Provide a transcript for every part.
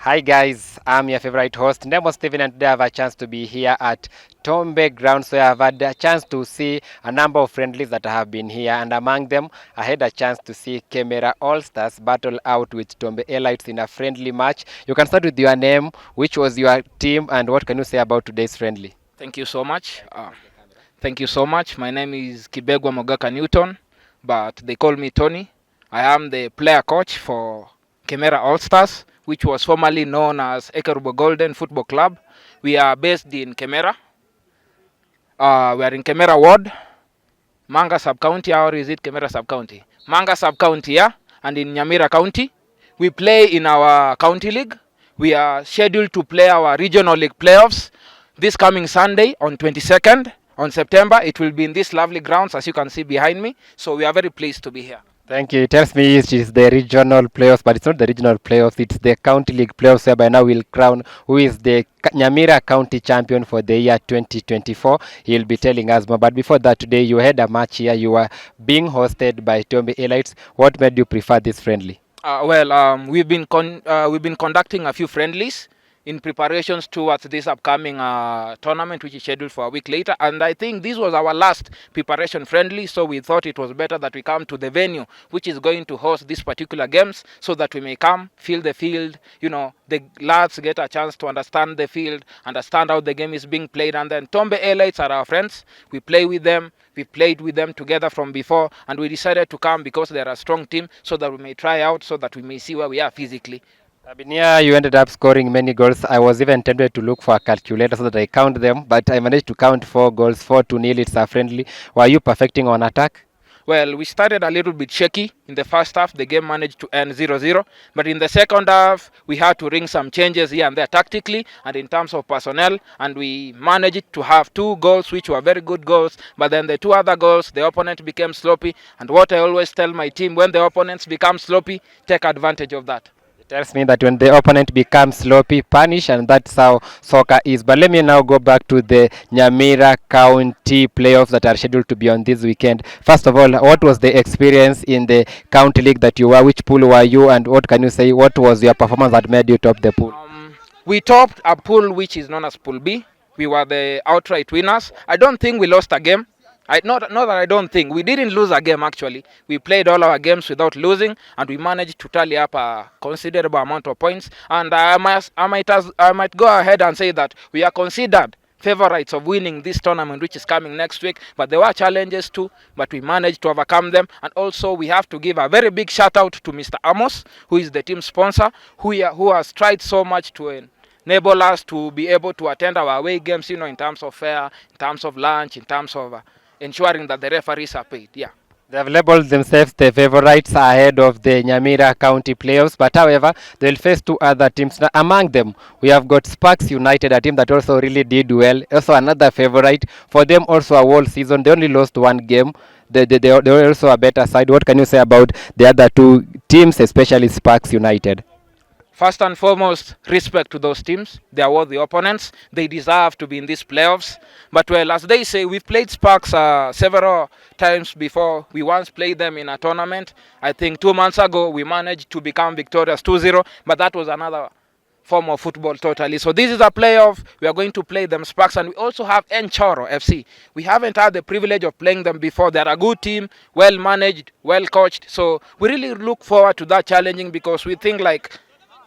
Hi guys, I'm your favorite host, Nemo Steven, and today I have a chance to be here at Tombe Ground. So I've had a chance to see a number of friendlies that have been here, and among them, I had a chance to see Kemera AllStars battle out with Tombe Elites in a friendly match. You can start with your name, which was your team, and what can you say about today's friendly? Thank you so much. Thank you so much. My name is Kibegwa Mogaka Newton, but they call me Tony. I am the player coach for Kemera AllStars, which was formerly known as Ekerubo Golden Football Club. We are based in Kemera. We are in Kemera Ward, Manga Sub-County, or is it Kemera Sub-County? Manga Sub-County, yeah, and in Nyamira County. We play in our county league. We are scheduled to play our regional league playoffs this coming Sunday on 22nd on September. It will be in these lovely grounds as you can see behind me. So we are very pleased to be here. Thank you. It tells me it is the regional playoffs, but it's not the regional playoffs. It's the county league playoffs, whereby now we'll crown who is the Nyamira County champion for the year 2024. He'll be telling us more. But before that, today you had a match here. You were being hosted by Tombe Elites. What made you prefer this friendly? We've been conducting a few friendlies in preparations towards this upcoming tournament, which is scheduled for a week later. And I think this was our last preparation friendly, so we thought it was better that we come to the venue, which is going to host these particular games, so that we may come, feel the field. You know, the lads get a chance to understand the field, understand how the game is being played. And then Tombe Elites are our friends. We play with them. We played with them together from before, and we decided to come because they're a strong team, so that we may try out, so that we may see where we are physically. Abinia, you ended up scoring many goals. I was even tempted to look for a calculator so that I count them, but I managed to count 4 goals, 4-0. It's a friendly. Were you perfecting on attack? Well, we started a little bit shaky in the first half. The game managed to end 0-0. But in the second half, we had to ring some changes here and there tactically and in terms of personnel. And we managed to have 2 goals, which were very good goals. But then the 2 other goals, the opponent became sloppy. And what I always tell my team, when the opponents become sloppy, take advantage of that. Tells me that when the opponent becomes sloppy, punish, and that's how soccer is. But let me now go back to the Nyamira County playoffs that are scheduled to be on this weekend. First of all, what was the experience in the county league that you were? Which pool were you, and what can you say? What was your performance that made you top the pool? We topped a pool which is known as Pool B. We were the outright winners. I don't think we lost a game. Not that I don't think. We didn't lose a game actually. We played all our games without losing, and we managed to tally up a considerable amount of points. And I might go ahead and say that we are considered favorites of winning this tournament, which is coming next week. But there were challenges too, but we managed to overcome them. And also we have to give a very big shout out to Mr. Amos, who is the team sponsor, who has tried so much to enable us to be able to attend our away games, in terms of fare, in terms of lunch, in terms of ensuring that the referees are paid. Yeah. They have labeled themselves the favorites ahead of the Nyamira County playoffs, but however, they'll face 2 other teams. Now, among them, we have got Sparks United, a team that also really did well. Also, another favorite. For them, also a whole season. They only lost 1 game. They were also a better side. What can you say about the other 2 teams, especially Sparks United? First and foremost, respect to those teams. They are worthy opponents. They deserve to be in these playoffs. But well, as they say, we've played Sparks several times before. We once played them in a tournament. I think 2 months ago, we managed to become victorious 2-0. But that was another form of football totally. So this is a playoff. We are going to play them Sparks. And we also have Enchoro FC. We haven't had the privilege of playing them before. They're a good team, well managed, well coached. So we really look forward to that challenging, because we think like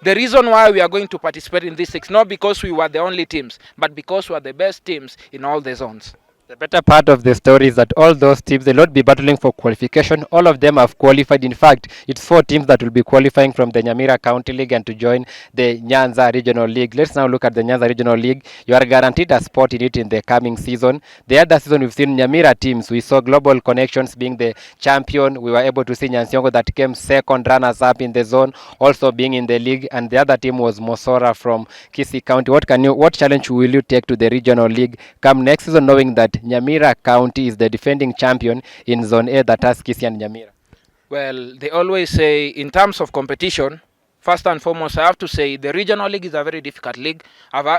the reason why we are going to participate in this 6, not because we were the only teams, but because we are the best teams in all the zones. The better part of the story is that all those teams, they'll not be battling for qualification. All of them have qualified. In fact, it's 4 teams that will be qualifying from the Nyamira County League and to join the Nyanza Regional League. Let's now look at the Nyanza Regional League. You are guaranteed a spot in it in the coming season. The other season, we've seen Nyamira teams. We saw Global Connections being the champion. We were able to see Nyansiongo that came second runners-up in the zone, also being in the league. And the other team was Mosora from Kisii County. What challenge will you take to the Regional League come next season, knowing that Nyamira County is the defending champion in Zone A that has Kisii and Nyamira? Well, they always say in terms of competition, first and foremost, I have to say the regional league is a very difficult league.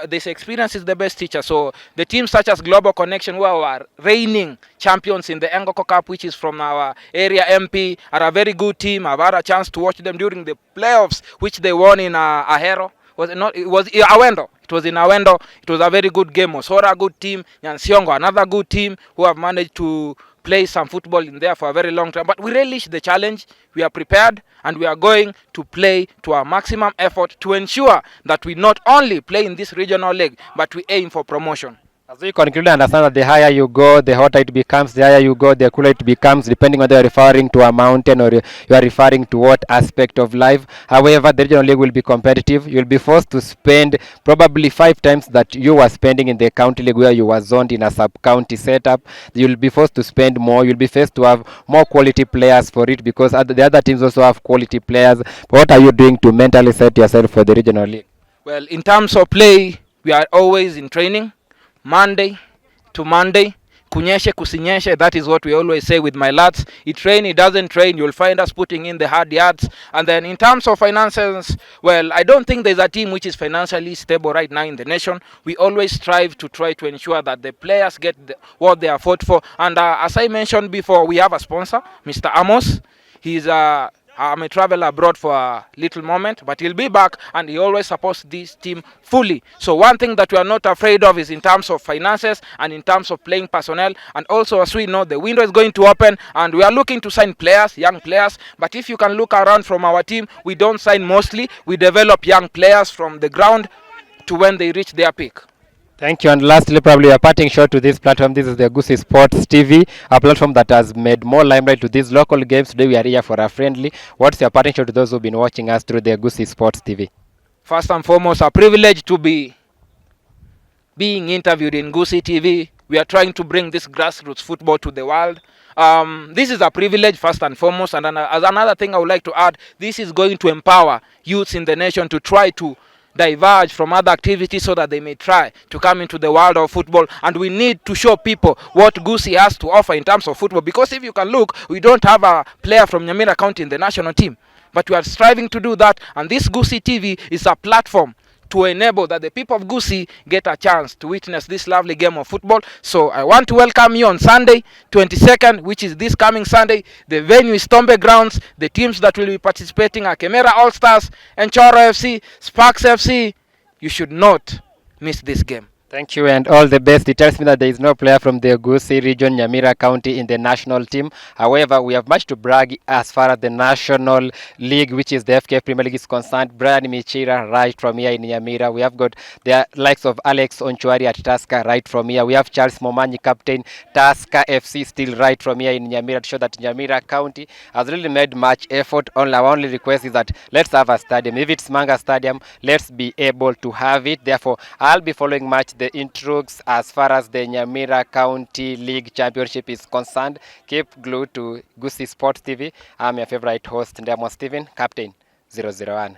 This experience is the best teacher. So the teams such as Global Connection, who are reigning champions in the Engoko Cup, which is from our area MP, are a very good team. I've had a chance to watch them during the playoffs, which they won in Ahero. Was it not? It was Awendo. It was in Awendo. It was a very good game. Osora, good team. Nyansiongo, another good team who have managed to play some football in there for a very long time. But we relish the challenge. We are prepared and we are going to play to our maximum effort to ensure that we not only play in this regional league, but we aim for promotion. As we conclude, understand that the higher you go, the hotter it becomes, the higher you go, the cooler it becomes, depending whether you're referring to a mountain or you are referring to what aspect of life. However, the regional league will be competitive. You'll be forced to spend probably 5 times that you were spending in the county league where you were zoned in a sub-county setup. You'll be forced to spend more. You'll be forced to have more quality players for it because the other teams also have quality players. But what are you doing to mentally set yourself for the regional league? Well, in terms of play, we are always in training. Monday to Monday, kunyeshe kusinyeshe, that is what we always say with my lads. It rain, it doesn't rain, you'll find us putting in the hard yards. And then in terms of finances, well, I don't think there's a team which is financially stable right now in the nation. We always strive to try to ensure that the players get what they are fought for. And as I mentioned before, we have a sponsor, Mr. Amos. He's I may travel abroad for a little moment, but he'll be back and he always supports this team fully. So one thing that we are not afraid of is in terms of finances and in terms of playing personnel. And also, as we know, the window is going to open and we are looking to sign players, young players. But if you can look around from our team, we don't sign mostly. We develop young players from the ground to when they reach their peak. Thank you. And lastly, probably a parting shot to this platform. This is the Goosey Sports TV, a platform that has made more limelight to these local games. Today we are here for a friendly. What's your parting shot to those who've been watching us through the Goosey Sports TV? First and foremost, a privilege to be being interviewed in Goosey TV. We are trying to bring this grassroots football to the world. This is a privilege first and foremost. And as another thing I would like to add, this is going to empower youths in the nation to try to diverge from other activities so that they may try to come into the world of football. And we need to show people what Goosey has to offer in terms of football, because if you can look, we don't have a player from Nyamira County in the national team, but we are striving to do that. And this Goosey TV is a platform to enable that the people of Goosey get a chance to witness this lovely game of football. So I want to welcome you on Sunday 22nd, which is this coming Sunday. The venue is Tombe Grounds. The teams that will be participating are Kemera AllStars, Nyamira FC, Sparks FC. You should not miss this game. Thank you and all the best. It tells me that there is no player from the Goosey region, Nyamira County, in the national team. However, we have much to brag as far as the national league, which is the FKF Premier League, is concerned. Brian Michira right from here in Nyamira. We have got the likes of Alex Onchwari at Tusker right from here. We have Charles Momanyi, captain, Tusker FC, still right from here in Nyamira, to show that Nyamira County has really made much effort. Our only request is that let's have a stadium. If it's Manga Stadium, let's be able to have it. Therefore, I'll be following much the intrigues as far as the Nyamira County League Championship is concerned. Keep glued to Goosey Sports TV. I'm your favorite host, Ndamo Steven, Captain 001.